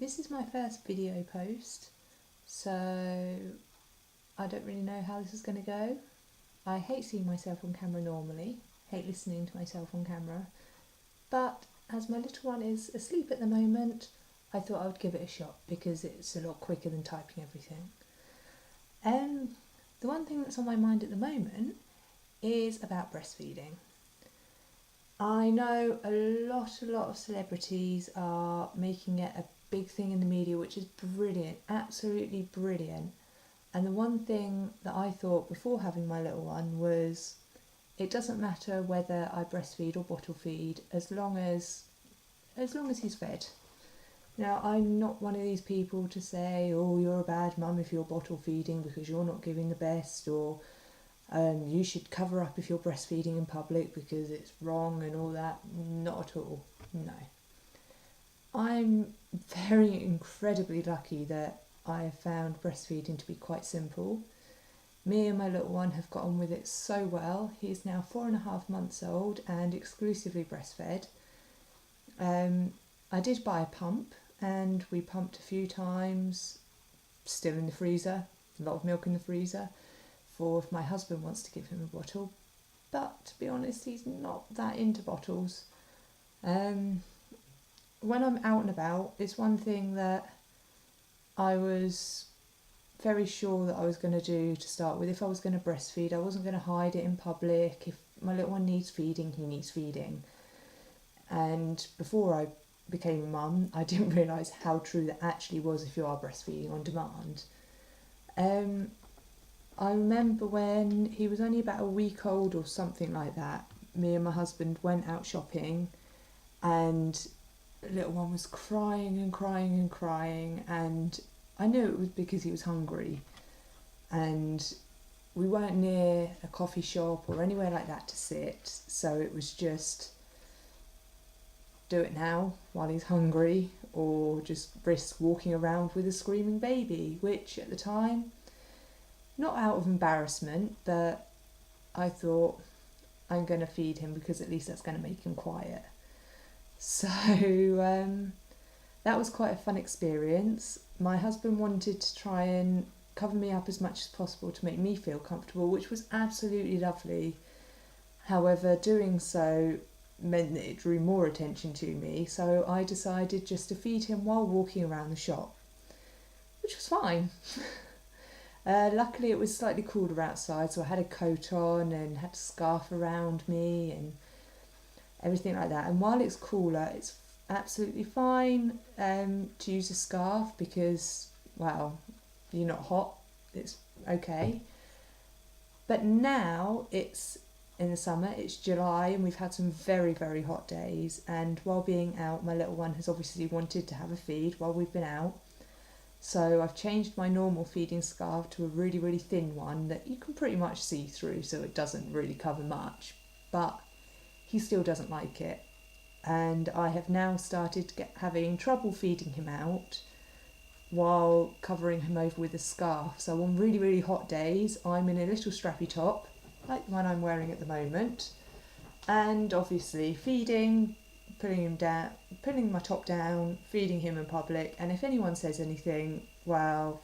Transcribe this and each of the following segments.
This is my first video post, so I don't really know how this is going to go. I hate seeing myself on camera normally, hate listening to myself on camera, but as my little one is asleep at the moment, I thought I would give it a shot because it's a lot quicker than typing everything. The one thing that's on my mind at the moment is about breastfeeding. I know a lot of celebrities are making it a big thing in the media, which is brilliant, absolutely brilliant. And the one thing that I thought before having my little one was it doesn't matter whether I breastfeed or bottle feed as long as he's fed. Now, I'm not one of these people to say, oh, you're a bad mum if you're bottle feeding because you're not giving the best, or you should cover up if you're breastfeeding in public because it's wrong and all that. Not at all, no. I'm very incredibly lucky that I have found breastfeeding to be quite simple. Me and my little one have got on with it so well. He's now 4.5 months old and exclusively breastfed. I did buy a pump and we pumped a few times, still in the freezer, a lot of milk in the freezer, for if my husband wants to give him a bottle. But to be honest, he's not that into bottles. When I'm out and about, it's one thing that I was very sure that I was going to do to start with. If I was going to breastfeed, I wasn't going to hide it in public. If my little one needs feeding, he needs feeding. And before I became a mum, I didn't realise how true that actually was if you are breastfeeding on demand. I remember when he was only about a week old or something like that, me and my husband went out shopping and the little one was crying and crying and crying, and I knew it was because he was hungry, and we weren't near a coffee shop or anywhere like that to sit, so it was just do it now while he's hungry or just risk walking around with a screaming baby, which at the time, not out of embarrassment, but I thought I'm going to feed him because at least that's going to make him quiet. So that was quite a fun experience. My husband wanted to try and cover me up as much as possible to make me feel comfortable, which was absolutely lovely. However, doing so meant that it drew more attention to me, so I decided just to feed him while walking around the shop, which was fine. Luckily it was slightly cooler outside, so I had a coat on and had a scarf around me and everything like that. And while it's cooler, it's absolutely fine to use a scarf because, well, you're not hot, it's okay. But now it's in the summer, it's July, and we've had some very, very hot days, and while being out, my little one has obviously wanted to have a feed while we've been out. So I've changed my normal feeding scarf to a really, really thin one that you can pretty much see through, so it doesn't really cover much, but he still doesn't like it. And I have now started having trouble feeding him out while covering him over with a scarf. So on really, really hot days, I'm in a little strappy top, like the one I'm wearing at the moment, and obviously feeding, putting him down, putting my top down, feeding him in public. And if anyone says anything, well,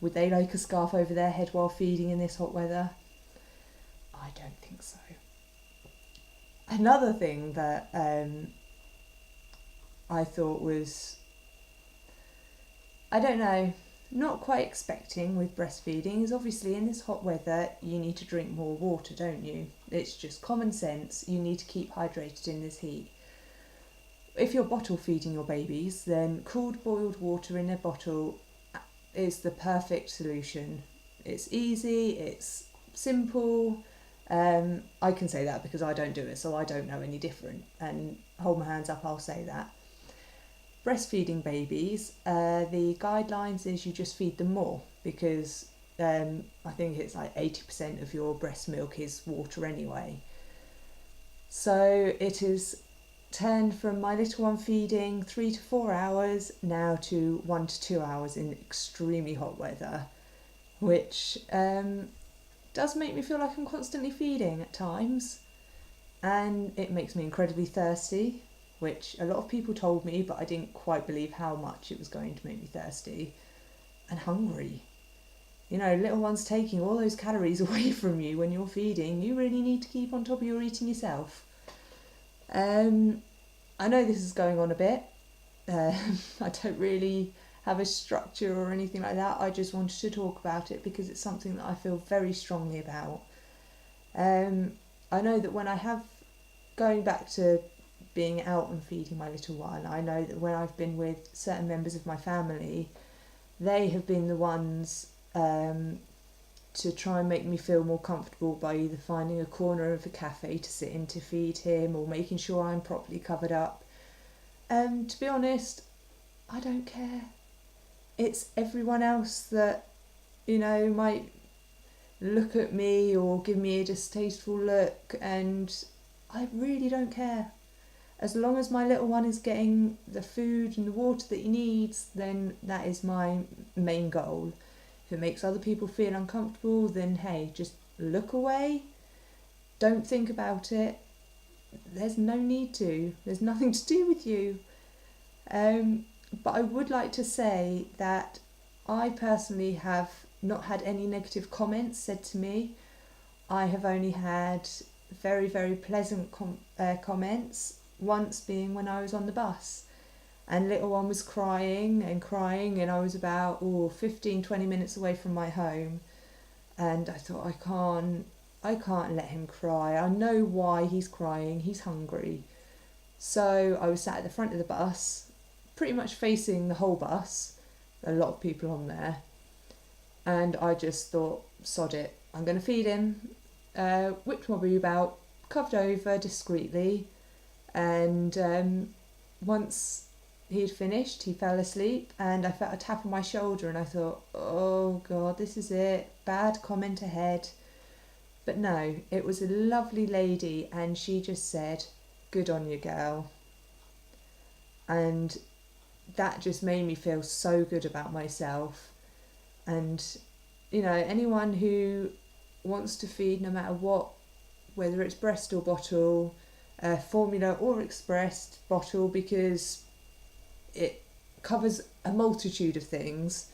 would they like a scarf over their head while feeding in this hot weather? I don't think so. Another thing that I thought was, I don't know, not quite expecting with breastfeeding is obviously in this hot weather you need to drink more water, don't you? It's just common sense, you need to keep hydrated in this heat. If you're bottle feeding your babies, then cooled boiled water in a bottle is the perfect solution. It's easy, it's simple. I can say that because I don't do it, so I don't know any different, and hold my hands up, I'll say that. Breastfeeding babies, the guidelines is you just feed them more because I think it's like 80% of your breast milk is water anyway. So it has turned from my little one feeding 3 to 4 hours now to 1 to 2 hours in extremely hot weather, which does make me feel like I'm constantly feeding at times, and it makes me incredibly thirsty. which a lot of people told me, but I didn't quite believe how much it was going to make me thirsty and hungry. You know, little ones taking all those calories away from you when you're feeding, you really need to keep on top of your eating yourself. I know this is going on a bit. I don't really have a structure or anything like that. I just wanted to talk about it because it's something that I feel very strongly about. I know that when I have, going back to being out and feeding my little one, I know that when I've been with certain members of my family, they have been the ones to try and make me feel more comfortable by either finding a corner of a cafe to sit in to feed him or making sure I'm properly covered up. To be honest, I don't care. It's everyone else that, you know, might look at me or give me a distasteful look, and I really don't care. As long as my little one is getting the food and the water that he needs, then that is my main goal. If it makes other people feel uncomfortable, then hey, just look away. Don't think about it. There's no need to. There's nothing to do with you. But I would like to say that I personally have not had any negative comments said to me. I have only had very, very pleasant comments, once being when I was on the bus and little one was crying and crying, and I was about 15-20 minutes away from my home, and I thought, I can't let him cry. I know why he's crying. He's hungry. So I was sat at the front of the bus, pretty much facing the whole bus, a lot of people on there, and I just thought, sod it, I'm going to feed him. Whipped my boob out, covered over discreetly, and once he'd finished, he fell asleep, and I felt a tap on my shoulder, and I thought, oh God, this is it, bad comment ahead. But no, it was a lovely lady, and she just said, good on you, girl. And that just made me feel so good about myself. And, you know, anyone who wants to feed, no matter what, whether it's breast or bottle, formula or expressed bottle, because it covers a multitude of things,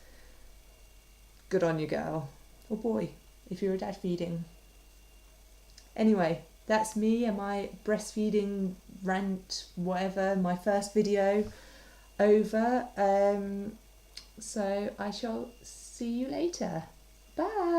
good on you, girl, or boy, if you're a dad feeding. Anyway, that's me and my breastfeeding rant, whatever, my first video over. So I shall see you later. Bye.